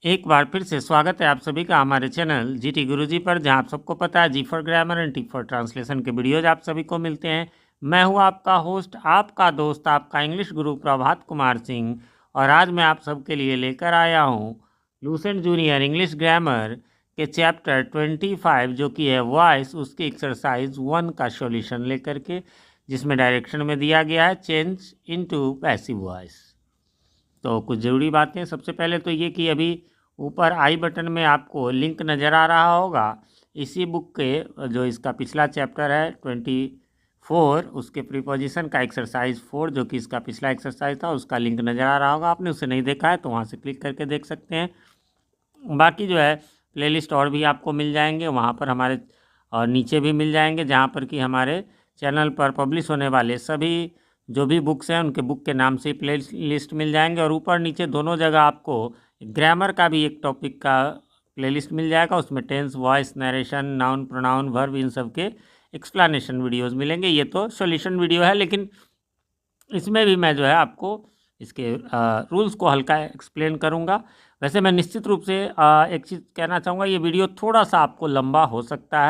एक बार फिर से स्वागत है आप सभी का हमारे चैनल जीटी गुरुजी पर, जहां आप सबको पता है G for grammar and T for translation के वीडियोज आप सभी को मिलते हैं। मैं हूं आपका होस्ट, आपका दोस्त, आपका इंग्लिश गुरु प्रभात कुमार सिंह। और आज मैं आप सबके लिए लेकर आया हूं लूसेंट जूनियर इंग्लिश ग्रामर के चैप्टर 25 जो कि है वॉइस, उसकी एक्सरसाइज 1 का सॉल्यूशन लेकर के, जिसमें डायरेक्शन में दिया गया है चेंज इनटू पैसिव वॉइस। तो कुछ ज़रूरी बातें, सबसे पहले तो ये कि अभी ऊपर आई बटन में आपको लिंक नज़र आ रहा होगा इसी बुक के, जो इसका पिछला चैप्टर है 24, उसके प्रीपोजिशन का एक्सरसाइज 4, जो कि इसका पिछला एक्सरसाइज था, उसका लिंक नज़र आ रहा होगा। आपने उसे नहीं देखा है तो वहाँ से क्लिक करके देख सकते हैं। बाकी जो है प्लेलिस्ट और भी आपको मिल जाएंगे वहाँ पर, हमारे और नीचे भी मिल जाएंगे, जहाँ पर कि हमारे चैनल पर पब्लिश होने वाले सभी जो भी बुक्स हैं उनके बुक के नाम से प्ले लिस्ट मिल जाएंगे। और ऊपर नीचे दोनों जगह आपको ग्रामर का भी एक टॉपिक का प्लेलिस्ट मिल जाएगा, उसमें tense, voice, narration, noun, pronoun, verb, इन सब के एक्सप्लेनेशन वीडियोस मिलेंगे। ये तो सॉल्यूशन वीडियो है, लेकिन इसमें भी मैं जो है आपको इसके रूल्स को हल्का एक्सप्लेन करूँगा। वैसे मैं निश्चित रूप से एक चीज़ कहना चाहूँगा, ये वीडियो थोड़ा सा आपको लंबा हो सकता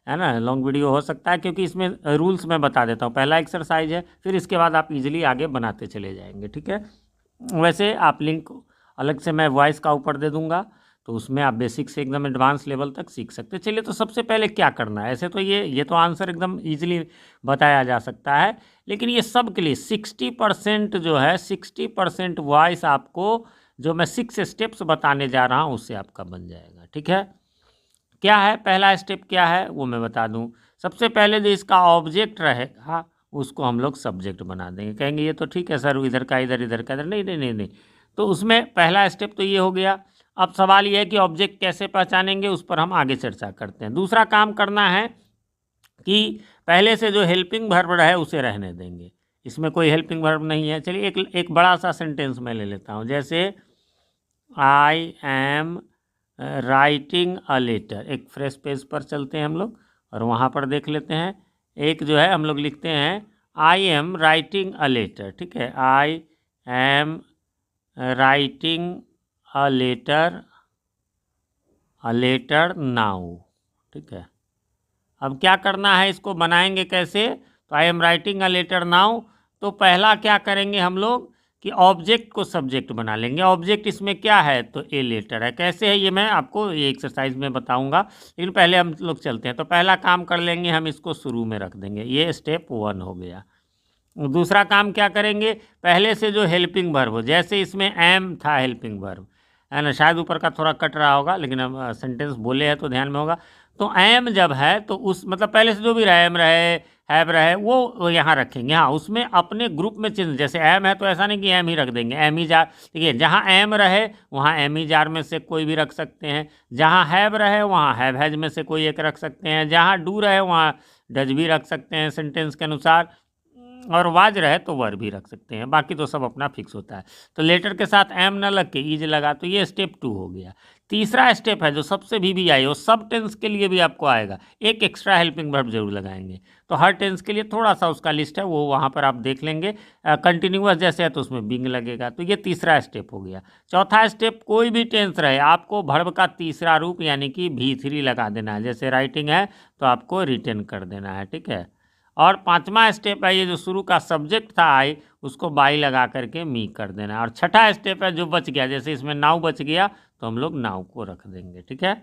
है ना, लॉन्ग वीडियो हो सकता है, क्योंकि इसमें रूल्स मैं बता देता हूँ। पहला एक्सरसाइज है, फिर इसके बाद आप इजीली आगे बनाते चले जाएंगे, ठीक है। वैसे आप लिंक अलग से मैं वॉइस का ऊपर दे दूँगा, तो उसमें आप बेसिक से एकदम एडवांस लेवल तक सीख सकते हैं। चलिए, तो सबसे पहले क्या करना है, ऐसे तो ये तो आंसर एकदम ईजिली बताया जा सकता है, लेकिन ये सब के लिए 60% जो है, 60% वॉइस आपको जो मैं 6 स्टेप्स बताने जा रहा हूँ उससे आपका बन जाएगा, ठीक है। क्या है पहला स्टेप, क्या है वो मैं बता दूं। सबसे पहले जो इसका ऑब्जेक्ट रहेगा उसको हम लोग सब्जेक्ट बना देंगे। कहेंगे ये तो ठीक है सर, इधर का इधर, इधर का इधर, नहीं नहीं नहीं नहीं। तो उसमें पहला स्टेप तो ये हो गया। अब सवाल ये है कि ऑब्जेक्ट कैसे पहचानेंगे, उस पर हम आगे चर्चा करते हैं। दूसरा काम करना है कि पहले से जो हेल्पिंग वर्ब है उसे रहने देंगे, इसमें कोई हेल्पिंग वर्ब नहीं है। चलिए एक बड़ा सा सेंटेंस मैं ले लेता हूँ, जैसे I am writing a letter. एक फ्रेश पेज पर चलते हैं हम लोग और वहाँ पर देख लेते हैं। एक जो है हम लोग लिखते हैं I am writing a letter, ठीक है। I am writing a letter now, ठीक है। अब क्या करना है, इसको बनाएंगे कैसे, तो I am writing a letter now. तो पहला क्या करेंगे हम लोग कि ऑब्जेक्ट को सब्जेक्ट बना लेंगे। ऑब्जेक्ट इसमें क्या है, तो ए लेटर है। कैसे है ये मैं आपको ये एक्सरसाइज में बताऊंगा, लेकिन पहले हम लोग चलते हैं। तो पहला काम कर लेंगे, हम इसको शुरू में रख देंगे, ये स्टेप 1 हो गया। दूसरा काम क्या करेंगे, पहले से जो हेल्पिंग वर्ब हो, जैसे इसमें एम था हेल्पिंग वर्ब, है ना, शायद ऊपर का थोड़ा कट रहा होगा, लेकिन अब सेंटेंस बोले हैं तो ध्यान में होगा। तो एम जब है तो उस मतलब पहले से जो भी रहे, एम रहे, हैव रहे, वो यहाँ रखेंगे। हाँ, उसमें अपने ग्रुप में चेंज, जैसे एम है तो ऐसा नहीं कि एम ही रख देंगे, एम ही जार, ठीक है। जहाँ एम रहे वहाँ एम ही जार में से कोई भी रख सकते हैं। जहाँ हैव रहे वहाँ हैव हैज में से कोई एक रख सकते हैं। जहाँ डू रहे वहाँ डज भी रख सकते हैं सेंटेंस के अनुसार, और वाज रहे तो वर भी रख सकते हैं। बाकी तो सब अपना फिक्स होता है। तो लेटर के साथ एम न लग के ईज लगा, तो ये स्टेप 2 हो गया। तीसरा स्टेप है जो सबसे भी आई, वो सब टेंस के लिए भी आपको आएगा, एक एक्स्ट्रा हेल्पिंग वर्ब जरूर लगाएंगे। तो हर टेंस के लिए थोड़ा सा उसका लिस्ट है, वो वहाँ पर आप देख लेंगे। कंटिन्यूअस जैसे है तो उसमें बिंग लगेगा। तो ये तीसरा स्टेप हो गया। चौथा स्टेप, कोई भी टेंस रहे आपको वर्ब का तीसरा रूप यानी कि V3 लगा देना है। जैसे राइटिंग है तो आपको रिटर्न कर देना है, ठीक है। और पांचवा स्टेप है, ये जो शुरू का सब्जेक्ट था आई, उसको बाई लगा करके मी कर देना है। और छठा स्टेप है जो बच गया, जैसे इसमें नाउ बच गया तो हम लोग नाउ को रख देंगे, ठीक है।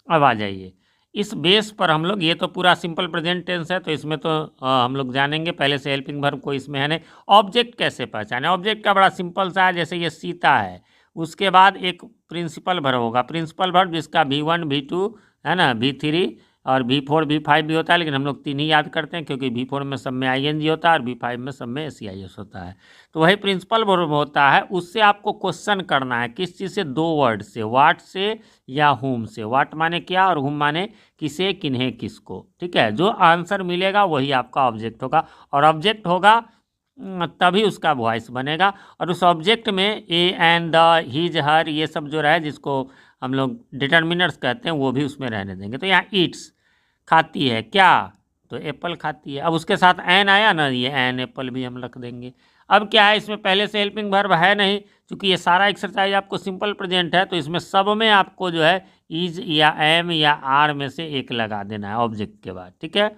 अब आ जाइए इस बेस पर हम लोग, ये तो पूरा सिंपल प्रेजेंट टेंस है तो इसमें तो हम लोग जानेंगे, पहले से हेल्पिंग वर्ब कोई इसमें है नहीं। ऑब्जेक्ट कैसे पहचाने, ऑब्जेक्ट का बड़ा सिंपल सा है। जैसे ये सीता है, उसके बाद एक प्रिंसिपल वर्ब होगा, प्रिंसिपल वर्ब जिसका V1 V2 है ना, V3 और V4 V5 भी होता है, लेकिन हम लोग 3 ही याद करते हैं क्योंकि V4 में सब में ING होता है और V5 में सब में SEIS होता है। तो वही प्रिंसिपल वर्ब होता है, उससे आपको क्वेश्चन करना है। किस चीज़ से, 2 वर्ड से, वाट से या हुम से। वाट माने क्या और हुम माने किसे, किन्हें, किसको, ठीक है। जो आंसर मिलेगा वही आपका ऑब्जेक्ट होगा, और ऑब्जेक्ट होगा तभी उसका वॉइस बनेगा। और उस ऑब्जेक्ट में ए एंड द, हिज, हर, ये सब जो रहे जिसको हम लोग डिटर्मिनर्स कहते हैं वो भी उसमें रहने देंगे। तो यहाँ ईट्स, खाती है क्या, तो एप्पल खाती है। अब उसके साथ एन आया ना, ये एन एप्पल भी हम रख देंगे। अब क्या है, इसमें पहले से हेल्पिंग वर्ब है नहीं, चूँकि ये सारा एक्सरसाइज आपको सिंपल प्रेजेंट है, तो इसमें सब में आपको जो है इज या एम या आर में से एक लगा देना है ऑब्जेक्ट के बाद, ठीक है।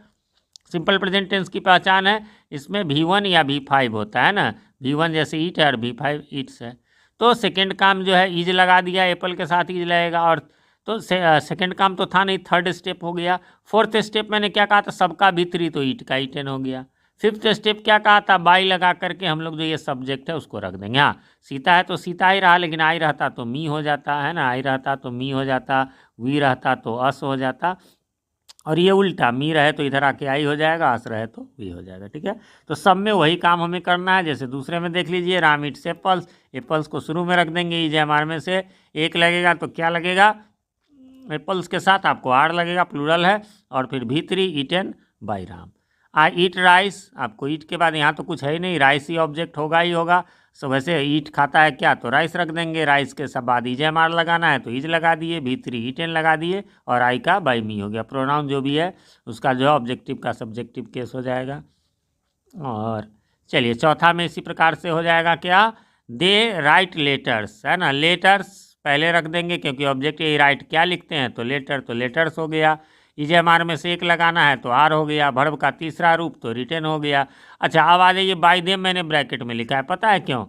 सिंपल प्रेजेंट टेंस की पहचान है, इसमें V1 या V5 होता है ना, V1 जैसे ईट है और V5 ईट्स है। तो सेकंड काम जो है इज लगा दिया, एप्पल के साथ इज लगेगा, और तो सेकंड काम तो था नहीं, थर्ड स्टेप हो गया। फोर्थ स्टेप मैंने क्या कहा था, सबका भीतरी, तो ईट का ईटन हो गया। फिफ्थ स्टेप क्या कहा था, बाई लगा करके हम लोग जो ये सब्जेक्ट है उसको रख देंगे। हाँ, सीता है तो सीता ही रहा, लेकिन आई रहता तो मी हो जाता है ना, आई रहता तो मी हो जाता, वी रहता तो अस हो जाता, और ये उल्टा, मी रहे तो इधर आके आई हो जाएगा, अस रहे तो वी हो जाएगा, ठीक है। तो सब में वही काम हमें करना है। जैसे दूसरे में देख लीजिए, राम इट्स एप्पल्स, एप्पल्स को शुरू में रख देंगे, इज एम आर में से एक लगेगा तो क्या लगेगा, एप्पल्स के साथ आपको आर लगेगा, प्लूरल है, और फिर भीतरी eaten by Ram. I eat rice, आपको ईट के बाद यहाँ तो कुछ है ही नहीं, राइस ही ऑब्जेक्ट होगा ही होगा। सो वैसे ईट खाता है क्या, तो राइस रख देंगे, राइस के सब बाद इज एम आर लगाना है तो इज लगा दिए, भीतरी ईटन लगा दिए, और आई का बाई मी हो गया। प्रोनाउन जो भी है उसका जो है ऑब्जेक्टिव का सब्जेक्टिव केस हो जाएगा। और चलिए चौथा में इसी प्रकार से हो जाएगा क्या, दे राइट लेटर्स, है ना, लेटर्स पहले रख देंगे क्योंकि ऑब्जेक्ट ये राइट क्या लिखते हैं, तो लेटर, तो लेटर्स हो गया। इज एम आर में से एक लगाना है तो आर हो गया, वर्ब का तीसरा रूप तो रिटन हो गया। अच्छा, अब आ जाइए, बाय देम मैंने ब्रैकेट में लिखा है, पता है क्यों,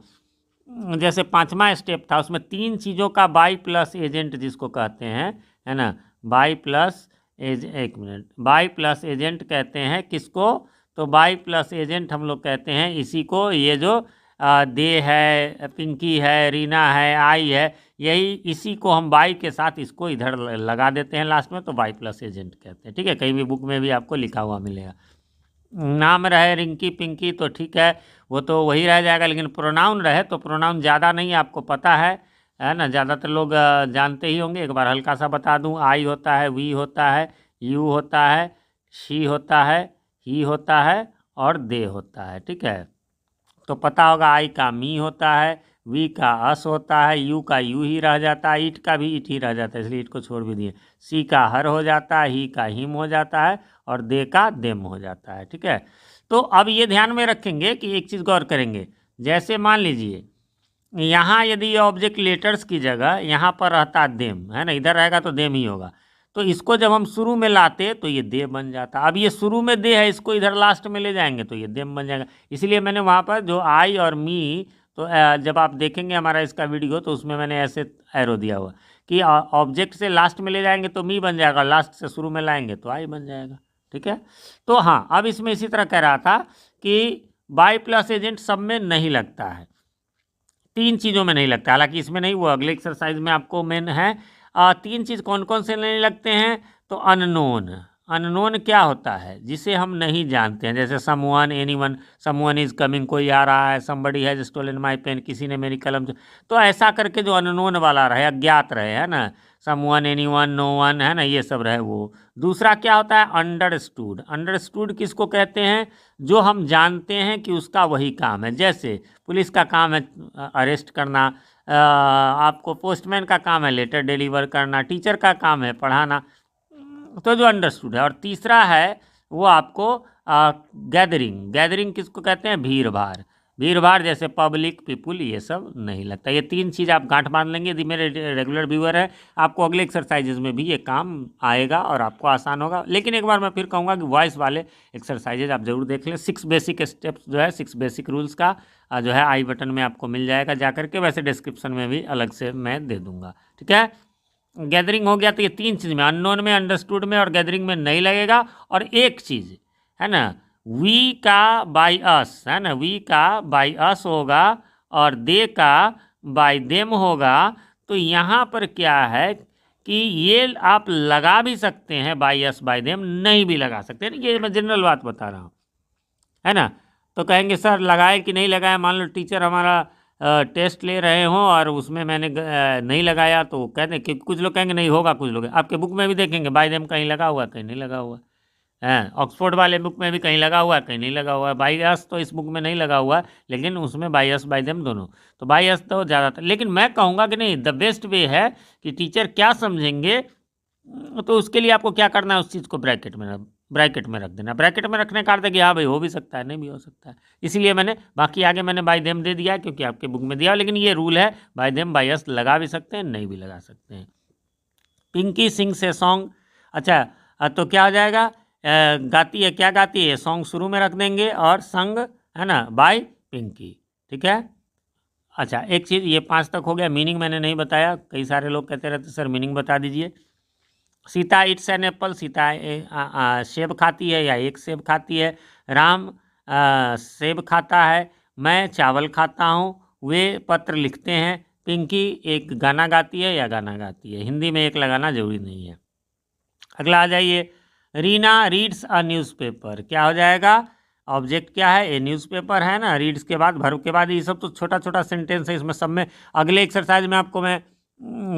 जैसे पांचवा स्टेप था उसमें तीन चीज़ों का बाई प्लस एजेंट जिसको कहते हैं, है ना, बाई प्लस एक मिनट, बाई प्लस एजेंट कहते हैं किसको, तो बाई प्लस एजेंट हम लोग कहते हैं इसी को, ये जो दे है, पिंकी है, रीना है, आई है, यही इसी को हम बाई के साथ इसको इधर लगा देते हैं लास्ट में, तो बाई प्लस एजेंट कहते हैं, ठीक है। कहीं भी बुक में भी आपको लिखा हुआ मिलेगा। नाम रहे रिंकी पिंकी तो ठीक है, वो तो वही रह जाएगा, लेकिन प्रोनाउन रहे तो प्रोनाउन ज़्यादा नहीं आपको पता है ना, ज़्यादातर लोग जानते ही होंगे। एक बार हल्का सा बता दूं, आई होता है, वी होता है, यू होता है, शी होता है, ही होता है, और दे होता है, ठीक है। तो पता होगा, आई का मी होता है, वी का अस होता है, यू का यू ही रह जाता है, ईट का भी ईट ही रह जाता है, इसलिए ईट को छोड़ भी दिए। सी का हर हो जाता है, ही का हिम हो जाता है, और दे का देम हो जाता है, ठीक है। तो अब ये ध्यान में रखेंगे कि एक चीज़ गौर करेंगे, जैसे मान लीजिए यहाँ यदि ये ऑब्जेक्ट लेटर्स की जगह यहाँ पर रहता देम, है ना, इधर रहेगा तो देम ही होगा, तो इसको जब हम शुरू में लाते तो ये दे बन जाता। अब ये शुरू में दे है, इसको इधर लास्ट में ले जाएंगे तो ये देम बन जाएगा। इसलिए मैंने वहाँ पर जो आई और मी, तो जब आप देखेंगे हमारा इसका वीडियो तो उसमें मैंने ऐसे एरो दिया हुआ कि ऑब्जेक्ट से लास्ट में ले जाएंगे तो मी बन जाएगा, लास्ट से शुरू में लाएंगे तो आई बन जाएगा, ठीक है। तो हाँ, अब इसमें इसी तरह कह रहा था कि बाई प्लस एजेंट सब में नहीं लगता है, तीन चीज़ों में नहीं लगता, हालांकि इसमें नहीं, वो अगले एक्सरसाइज में आपको मेन है। तीन चीज़ कौन कौन से नहीं लगते हैं, तो अननोन, अननोन क्या होता है, जिसे हम नहीं जानते हैं, जैसे someone, anyone, someone is coming, कोई आ रहा है, somebody has stolen my pen, किसी ने मेरी कलम, तो ऐसा करके जो अननोन वाला रहे, अज्ञात रहे, है ना, समवन, एनीवन, नो वन, है ना, ये सब रहे वो। दूसरा क्या होता है, अंडरस्टूड, अंडरस्टूड किसको कहते हैं, जो हम जानते हैं कि उसका वही काम है, जैसे पुलिस का काम है अरेस्ट करना, आपको पोस्टमैन का काम है लेटर डिलीवर करना, टीचर का काम है पढ़ाना, तो जो अंडरस्टूड है। और तीसरा है वो आपको गैदरिंग, गैदरिंग किसको कहते हैं, भीड़ भाड़, भीड़ भाड़ जैसे पब्लिक, पीपुल, ये सब नहीं लगता। ये तीन चीज़ आप गांठ बांध लेंगे, यदि मेरे रेगुलर व्यूअर है, आपको अगले एक्सरसाइजेज में भी ये काम आएगा और आपको आसान होगा। लेकिन एक बार मैं फिर कहूँगा कि वॉइस वाले एक्सरसाइजेज आप जरूर देख लें। 6 बेसिक स्टेप्स जो है, 6 बेसिक रूल्स का जो है आई बटन में आपको मिल जाएगा जा करके, वैसे डिस्क्रिप्शन में भी अलग से मैं दे दूँगा, ठीक है। गैदरिंग हो गया, तो ये तीन चीज़ में, अननोन में, अंडरस्टूड में और गैदरिंग में नहीं लगेगा। और एक चीज़ है ना, वी का बाई अस, है ना, वी का बाई अस होगा और दे का बाई देम होगा। तो यहाँ पर क्या है कि ये आप लगा भी सकते हैं बाई अस बाई देम, नहीं भी लगा सकते हैं, ये मैं जनरल बात बता रहा हूँ, है ना। तो कहेंगे सर लगाए कि नहीं लगाया, मान लो टीचर हमारा टेस्ट ले रहे हों और उसमें मैंने नहीं लगाया, तो कहते हैं कि कुछ लोग कहेंगे नहीं होगा, कुछ लोग आपके बुक में भी देखेंगे बाय देम कहीं लगा हुआ, कहीं नहीं लगा हुआ है, ऑक्सफोर्ड वाले बुक में भी कहीं लगा हुआ है, कहीं नहीं लगा हुआ है। बाई अस तो इस बुक में नहीं लगा हुआ, लेकिन उसमें बाई अस बाई देम दोनों, तो बाई अस तो ज़्यादातर। लेकिन मैं कहूँगा कि नहीं, द बेस्ट वे है कि टीचर क्या समझेंगे, तो उसके लिए आपको क्या करना है, उस चीज़ को ब्रैकेट में ब्रैकेट में रख देना। ब्रैकेट में रखने का अर्थ है कि हाँ भाई हो भी सकता है, नहीं भी हो सकता है, इसीलिए मैंने बाकी आगे मैंने बाय देम दे दिया क्योंकि आपके बुक में दिया, लेकिन ये रूल है बाय देम बाय अस लगा भी सकते हैं, नहीं भी लगा सकते हैं। पिंकी सिंग्स ए सॉन्ग, अच्छा तो क्या हो जाएगा, गाती है, क्या गाती है, सॉन्ग शुरू में रख देंगे और संग है ना बाय पिंकी, ठीक है। अच्छा एक चीज़, ये 5 तक हो गया। मीनिंग मैंने नहीं बताया, कई सारे लोग कहते रहते सर मीनिंग बता दीजिए। Sita it's an apple, Sita सेब खाती है या एक सेब खाती है। राम सेब खाता है। मैं चावल खाता हूँ। वे पत्र लिखते हैं। पिंकी एक गाना गाती है या गाना गाती है। हिंदी में एक लगाना जरूरी नहीं है। अगला आ जाइए, रीना रीड्स अ न्यूज़पेपर, क्या हो जाएगा, ऑब्जेक्ट क्या है, ए न्यूज़पेपर है ना, रीड्स के बाद वर्ब के बाद, ये सब तो छोटा छोटा सेंटेंस है, इसमें सब में अगले एक्सरसाइज में आपको मैं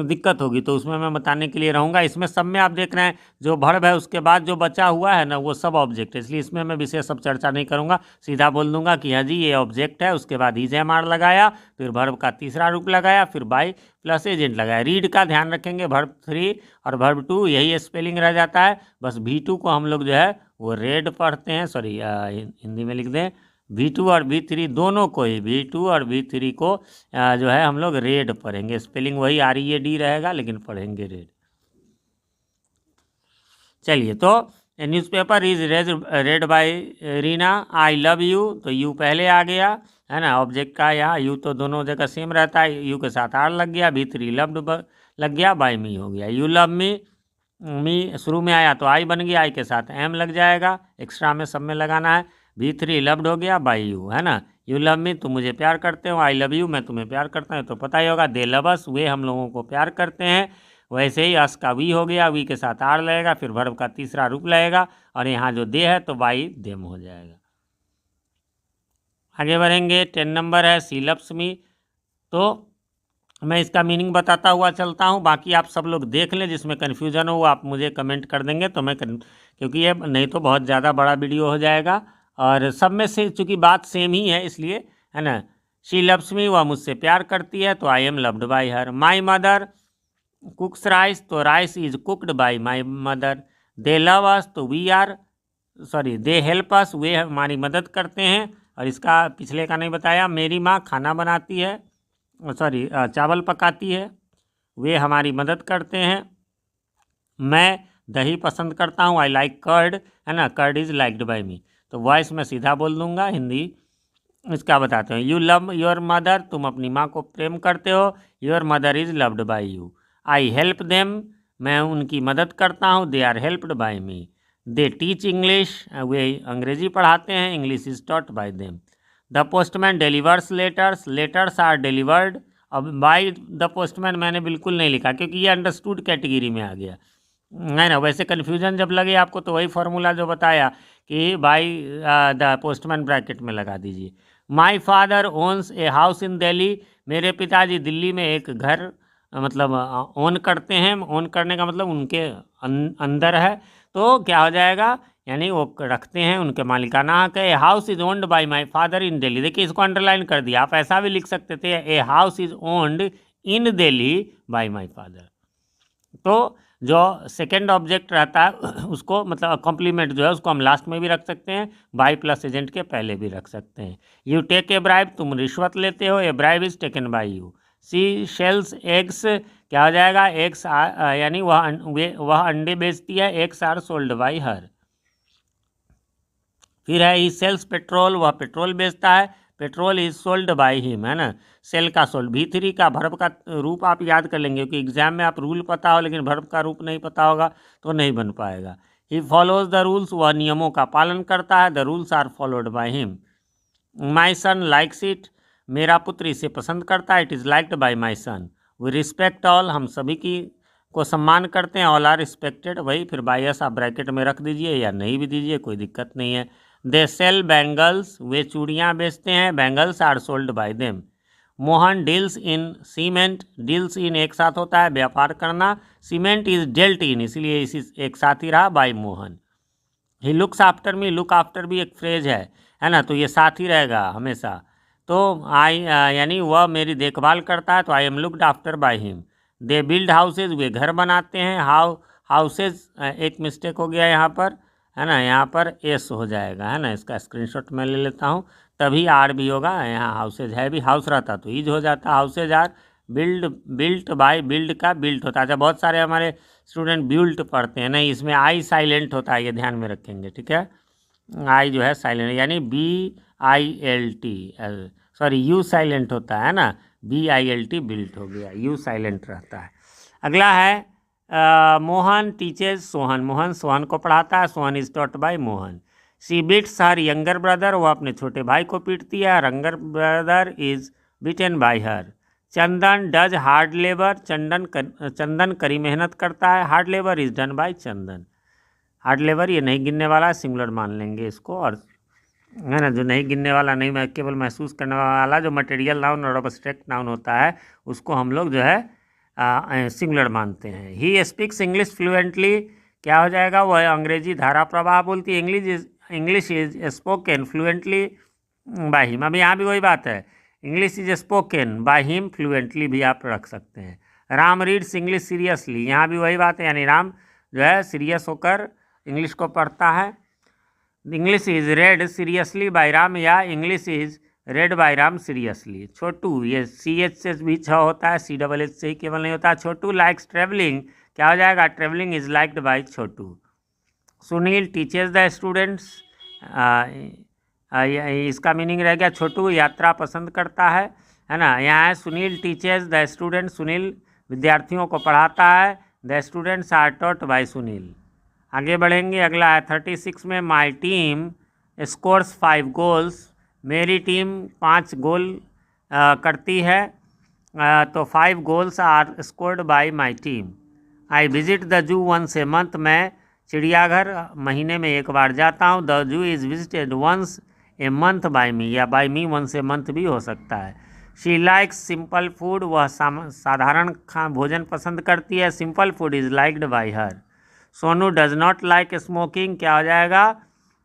दिक्कत होगी तो उसमें मैं बताने के लिए रहूँगा। इसमें सब में आप देख रहे हैं जो वर्ब है उसके बाद जो बचा हुआ है ना वो सब ऑब्जेक्ट है, इसलिए इसमें मैं विशेष सब चर्चा नहीं करूँगा, सीधा बोल दूंगा कि हाँ जी ये ऑब्जेक्ट है, उसके बाद इज एम आर लगाया, फिर वर्ब का तीसरा रूप लगाया, फिर बाय प्लस एजेंट लगाया। रीड का ध्यान रखेंगे, वर्ब 3 और वर्ब 2 यही स्पेलिंग रह जाता है, बस V2 को हम लोग जो है वो रेड पढ़ते हैं, सॉरी हिंदी में लिख दें, V2 और V3 दोनों को ही, V2 और V3 को जो है हम लोग रेड पढ़ेंगे, स्पेलिंग वही READ रहेगा लेकिन पढ़ेंगे रेड। चलिए तो newspaper is read by Reena. I love you, तो यू पहले आ गया है ना, ऑब्जेक्ट का यहाँ यू तो दोनों जगह सेम रहता है, यू के साथ आर लग गया, V3 लव्ड लग गया, बाय मी हो गया। यू लव मी, मी शुरू में आया तो आई बन गया, आई के साथ एम लग जाएगा, एक्स्ट्रा में सब में लगाना है। V3 लव्ड हो गया बाय यू, है ना। यू लव मी, तुम मुझे प्यार करते हो, आई लव यू, मैं तुम्हें प्यार करता हूँ, तो पता ही होगा, दे लव अस, वे हम लोगों को प्यार करते हैं। वैसे ही अस का वी हो गया, वी के साथ आर लगेगा, फिर वर्ब का तीसरा रूप लगेगा, और यहाँ जो दे है तो बाई देम हो जाएगा। आगे बढ़ेंगे, 10 नंबर है सी लव्स मी, तो मैं इसका मीनिंग बताता हुआ चलता हूँ, बाकी आप सब लोग देख लें, जिसमें कन्फ्यूजन हो वो आप मुझे कमेंट कर देंगे तो मैं क्योंकि ये नहीं तो बहुत ज़्यादा बड़ा वीडियो हो जाएगा, और सब में से चूँकि बात सेम ही है इसलिए, है ना। शी लव्स मी, वह मुझसे प्यार करती है, तो I am loved by her. My mother cooks rice, तो rice is cooked by my mother. They love us, तो we are, sorry they help us, वे हमारी मदद करते हैं, और इसका पिछले का नहीं बताया। मेरी माँ खाना बनाती है, सॉरी चावल पकाती है, वे हमारी मदद करते हैं। मैं दही पसंद करता हूँ, आई लाइक कर्ड, है ना, कर्ड इज़ लाइक्ड बाय मी, तो वॉइस मैं सीधा बोल दूंगा, हिंदी इसका बताते हैं। यू लव योर मदर, तुम अपनी माँ को प्रेम करते हो, your mother is loved by you. I help them, मैं उनकी मदद करता हूँ, they are helped by me. They teach English, वे अंग्रेजी पढ़ाते हैं, English is taught by them. The postman delivers letters, letters are delivered, अब बाय द पोस्टमैन मैंने बिल्कुल नहीं लिखा क्योंकि ये अंडरस्टूड कैटेगरी में आ गया, है ना। वैसे कन्फ्यूजन जब लगे आपको तो वही फार्मूला जो बताया कि बाय द पोस्टमैन ब्रैकेट में लगा दीजिए। My father owns a house in Delhi, मेरे पिताजी दिल्ली में एक घर मतलब ओन करते हैं, ओन करने का मतलब उनके अंदर है, तो क्या हो जाएगा, यानी वो रखते हैं, उनके मालिकाना हक है। A house is owned by my father in Delhi, देखिए इसको अंडरलाइन कर दिया, आप ऐसा भी लिख सकते थे, a house is owned in Delhi bye my father. तो जो सेकेंड ऑब्जेक्ट रहता है उसको मतलब कॉम्प्लीमेंट जो है उसको हम लास्ट में भी रख सकते हैं, बाय प्लस एजेंट के पहले भी रख सकते हैं। यू टेक ए ब्राइब, तुम रिश्वत लेते हो, a bribe is taken by you. She sells eggs, क्या हो जाएगा, एग्स यानी वह अंडे बेचती है, eggs are sold by her. फिर है ही सेल्स पेट्रोल, वह पेट्रोल बेचता है, petrol is sold by him, है ना। सेल का सोल्ड। V3 का भर्ब का रूप आप याद कर लेंगे क्योंकि एग्जाम में आप रूल पता हो लेकिन भर्ब का रूप नहीं पता होगा तो नहीं बन पाएगा। ही फॉलोज द रूल्स, वह नियमों का पालन करता है, the rules are followed by him. My son likes it, मेरा पुत्र इसे पसंद करता है, it is liked by my son. We respect all, हम सभी की को सम्मान करते हैं, ऑल आर रिस्पेक्टेड, वही फिर बायस आप ब्रैकेट में रख दीजिए या नहीं भी दीजिए कोई दिक्कत नहीं है। दे सेल बैंगल्स, वे चूड़ियाँ बेचते हैं, bangles are sold by them. Mohan deals in cement, deals in एक साथ होता है व्यापार करना, सीमेंट इज डेल्ट इन, इसलिए इसी एक साथ ही रहा by Mohan. He looks after me, look after भी एक फ्रेज है ना, तो ये साथ ही रहेगा हमेशा। तो आई यानी वह मेरी देखभाल करता है, तो I am looked after by him. They build houses, वे घर बनाते हैं, हाउसेज एक मिस्टेक हो गया यहाँ पर, है ना, यहाँ पर एस हो जाएगा, है ना। इसका स्क्रीनशॉट मैं ले लेता हूँ, तभी आर भी होगा। यहाँ हाउसेज है भी, हाउस रहता तो ईज हो जाता। Houses are built by, build का बिल्ट होता है। अच्छा, बहुत सारे हमारे स्टूडेंट बिल्ट पढ़ते हैं, नहीं, इसमें आई साइलेंट होता है, ये ध्यान में रखेंगे, ठीक है। आई जो है साइलेंट, यानी BILT, सॉरी यू साइलेंट होता है ना, BILT बिल्ट हो गया, यू साइलेंट रहता है। अगला है मोहन टीचेज सोहन, मोहन सोहन को पढ़ाता है। Sohan is taught by Mohan. She beats her younger brother, वो अपने छोटे भाई को पीटती है। Younger brother is beaten by her. Chandan does hard labour, Chandan कड़ी मेहनत करता है। Hard labour is done by Chandan. Hard labour ये नहीं गिनने वाला, सिंगुलर मान लेंगे इसको, और है ना, जो नहीं गिनने वाला नहीं, मैं केवल महसूस करने वाला, जो मटेरियल नाउन और एब्स्ट्रैक्ट नाउन होता है उसको हम लोग जो है सिंगुलर मानते हैं। ही स्पीक्स इंग्लिश फ्लुएंटली, क्या हो जाएगा, वह अंग्रेजी धारा प्रवाह बोलती है। English is spoken fluently by him. अभी यहाँ भी वही बात है, English is spoken by him fluently भी आप रख सकते हैं। राम रीड्स इंग्लिश सीरियसली, यहाँ भी वही बात है, यानी राम जो है सीरियस होकर इंग्लिश को पढ़ता है। English is read seriously by Ram, या English is read by Ram seriously. Chhotu, ये CH से भी छ होता है, CHH से ही केवल नहीं होता। छोटू लाइक्स ट्रेवलिंग, क्या हो जाएगा, travelling is liked by Chhotu. Sunil teaches the students, इसका मीनिंग रह गया छोटू यात्रा पसंद करता है ना। यहाँ है Sunil teaches the student, Sunil विद्यार्थियों को पढ़ाता है। The students are taught by Sunil. आगे बढ़ेंगे, अगला है 36 में, माई टीम स्कोर्स 5 गोल्स, मेरी टीम 5 गोल करती है। तो 5 goals are scored by my team. I visit the zoo once a month, मैं चिड़ियाघर महीने में एक बार जाता हूँ। The zoo is visited once a month by me, या by me once a month भी हो सकता है। शी लाइक्स सिंपल फूड, वह साधारण भोजन पसंद करती है। Simple food is liked bye her. Sonu does not like smoking, क्या हो जाएगा,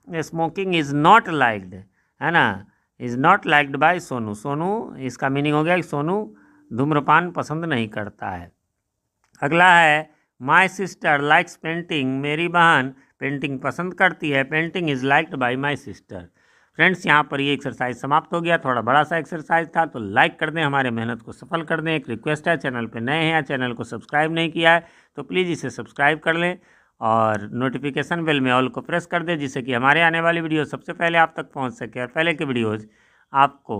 स्मोकिंग इज़ नॉट लाइक्ड, है ना, is not liked by Sonu. Sonu, इसका मीनिंग हो गया कि सोनू धूम्रपान पसंद नहीं करता है। अगला है माई सिस्टर लाइक्स पेंटिंग, मेरी बहन पेंटिंग पसंद करती है। Painting is liked by my sister. Friends, यहाँ पर ये एक्सरसाइज समाप्त हो गया। थोड़ा बड़ा सा एक्सरसाइज था, तो लाइक कर दें, हमारे मेहनत को सफल कर दें। एक रिक्वेस्ट है, चैनल पे नए हैं या चैनल को सब्सक्राइब नहीं किया है तो प्लीज़ इसे सब्सक्राइब कर लें, और नोटिफिकेशन बेल में ऑल को प्रेस कर दें, जिससे कि हमारे आने वाली वीडियो सबसे पहले आप तक पहुँच सके और पहले की वीडियोज़ आपको